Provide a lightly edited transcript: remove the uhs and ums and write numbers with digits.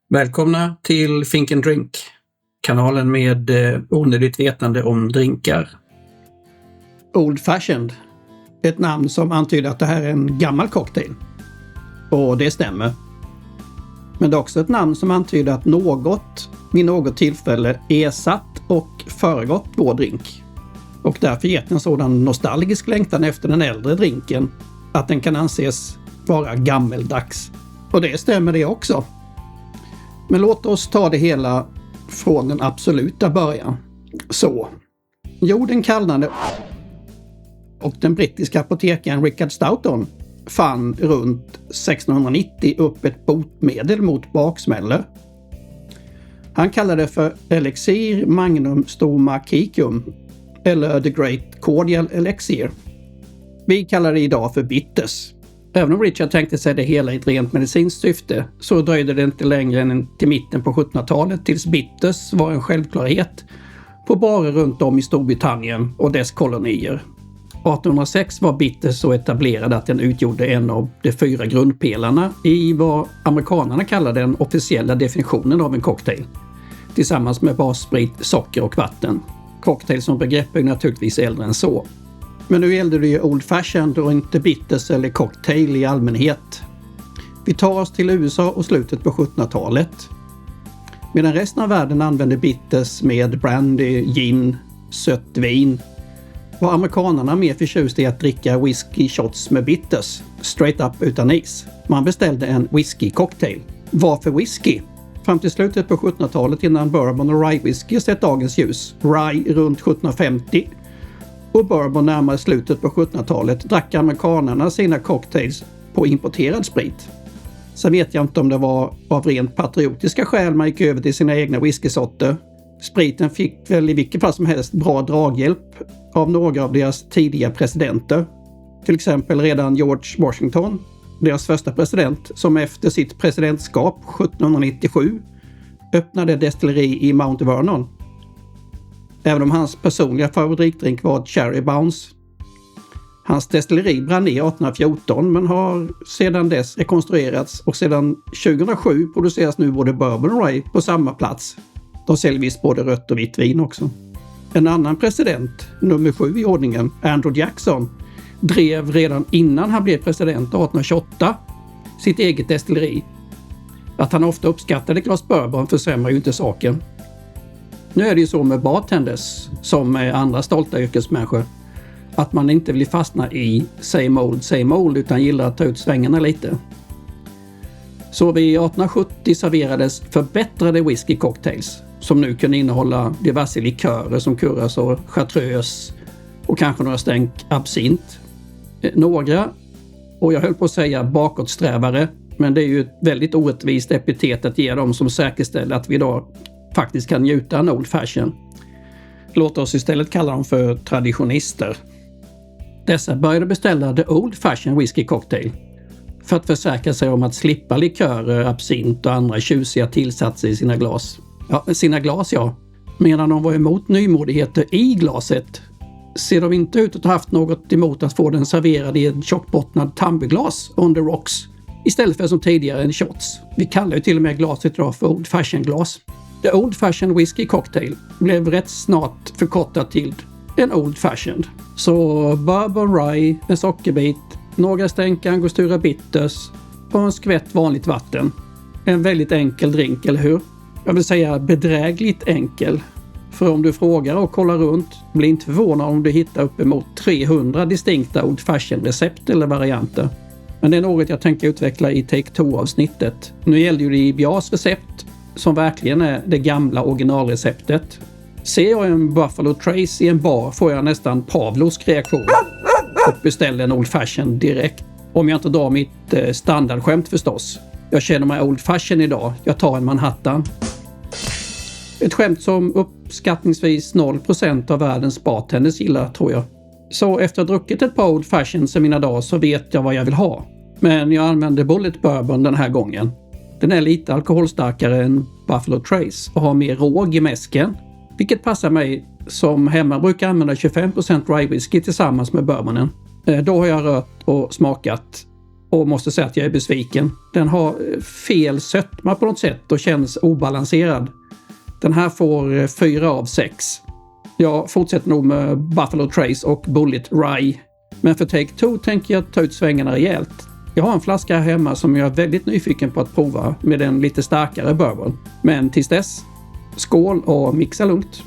Välkomna till Think and Drink, kanalen med onödigt vetande om drinkar. Old Fashioned, ett namn som antyder att det här är en gammal cocktail. Och det stämmer. Men det är också ett namn som antyder att något vid något tillfälle ersatt och föregått vår drink. Och därför gett en sådan nostalgisk längtan efter den äldre drinken att den kan anses vara gammeldags. Och det stämmer det också. Men låt oss ta det hela från den absoluta början. Så, jorden kallnade och den brittiska apotekaren Richard Stoughton fann runt 1690 upp ett botemedel mot baksmällor. Han kallade det för Elixir Magnum Stomachicum eller The Great Cordial Elixir. Vi kallar det idag för bitters. Även om Richard tänkte sig det hela i ett rent medicinskt syfte så dröjde det inte längre än till mitten på 1700-talet tills bitters var en självklarhet på barer runt om i Storbritannien och dess kolonier. 1806 var bitters så etablerad att den utgjorde en av de 4 grundpelarna i vad amerikanerna kallar den officiella definitionen av en cocktail. Tillsammans med bassprit, socker och vatten. Cocktail som begrepp är naturligtvis äldre än så. Men nu gällde det ju Old Fashioned och inte bitters eller cocktail i allmänhet. Vi tar oss till USA och slutet på 1700-talet. Medan resten av världen använde bitters med brandy, gin, sött vin var amerikanerna mer förtjusta i att dricka whisky shots med bitters, straight up utan is. Man beställde en whisky cocktail. Varför whisky? Fram till slutet på 1700-talet innan bourbon och rye whisky sett dagens ljus. Rye runt 1750 och bourbon närmare slutet på 1700-talet drack amerikanerna sina cocktails på importerad sprit. Sen vet jag inte om det var av rent patriotiska skäl man gick över till sina egna whiskysorter. Spriten fick väl i vilket fall som helst bra draghjälp av några av deras tidiga presidenter. Till exempel redan George Washington, deras första president, som efter sitt presidentskap 1797 öppnade destilleri i Mount Vernon. Även om hans personliga favoritdrink var Cherry Bounce. Hans destilleri brann ner 1814 men har sedan dess rekonstruerats och sedan 2007 produceras nu både bourbon och rye på samma plats. De säljer visst både rött och vitt vin också. En annan president, nummer 7 i ordningen, Andrew Jackson, drev redan innan han blev president 1828 sitt eget destilleri. Att han ofta uppskattade glas bourbon försämrar ju inte saken. Nu är det ju så med bartenders, som med andra stolta yrkesmänniskor, att man inte vill fastna i same old utan gillar att ta ut svängarna lite. Så vid 1870 serverades förbättrade whisky cocktails som nu kunde innehålla diverse likörer som Curas och Chartreuse och kanske några stänk absint. Några, och jag höll på att säga bakåtsträvare, men det är ju ett väldigt orättvist epitet att ge dem som säkerställer att vi idag faktiskt kan njuta en Old Fashion. Låt oss istället kalla dem för traditionister. Dessa började beställa The Old Fashion Whisky Cocktail för att försäkra sig om att slippa likörer, absint och andra tjusiga tillsatser i sina glas. Ja. Medan de var emot nymodigheter i glaset ser de inte ut att ha haft något emot att få den serverad i en tjockbottnad tumblerglas on the rocks istället för som tidigare en shots. Vi kallar ju till och med glaset idag för Old Fashion glas. The Old Fashion Whisky Cocktail blev rätt snart förkortat till en Old Fashioned. Så bourbon rye, en sockerbit, några stänk angostura bitters och en skvätt vanligt vatten. En väldigt enkel drink, eller hur? Jag vill säga bedrägligt enkel. För om du frågar och kollar runt, bli inte förvånad om du hittar uppemot 300 distinkta Old Fashion recept eller varianter. Men det är något jag tänker utveckla i Take 2-avsnittet. Nu gäller ju det IBAs recept som verkligen är det gamla originalreceptet. Ser jag en Buffalo Trace i en bar får jag nästan Pavlovs reaktion och beställer en Old Fashion direkt. Om jag inte drar mitt standardskämt förstås. Jag känner mig Old Fashion idag. Jag tar en Manhattan. Ett skämt som uppskattningsvis 0% av världens bartenders gillar, tror jag. Så efter att ha druckit ett par Old Fashions i mina dagar så vet jag vad jag vill ha. Men jag använder Bullet Bourbon den här gången. Den är lite alkoholstarkare än Buffalo Trace och har mer råg i mäsken. Vilket passar mig som hemma brukar använda 25% rye whisky tillsammans med bourbonen. Då har jag rört och smakat och måste säga att jag är besviken. Den har fel sötma på något sätt och känns obalanserad. Den här får 4 av 6. Jag fortsätter nog med Buffalo Trace och Bulleit Rye. Men för Take Two tänker jag ta ut svängarna rejält. Jag har en flaska hemma som jag är väldigt nyfiken på att prova med en lite starkare bourbon. Men tills dess, skål och mixa lugnt.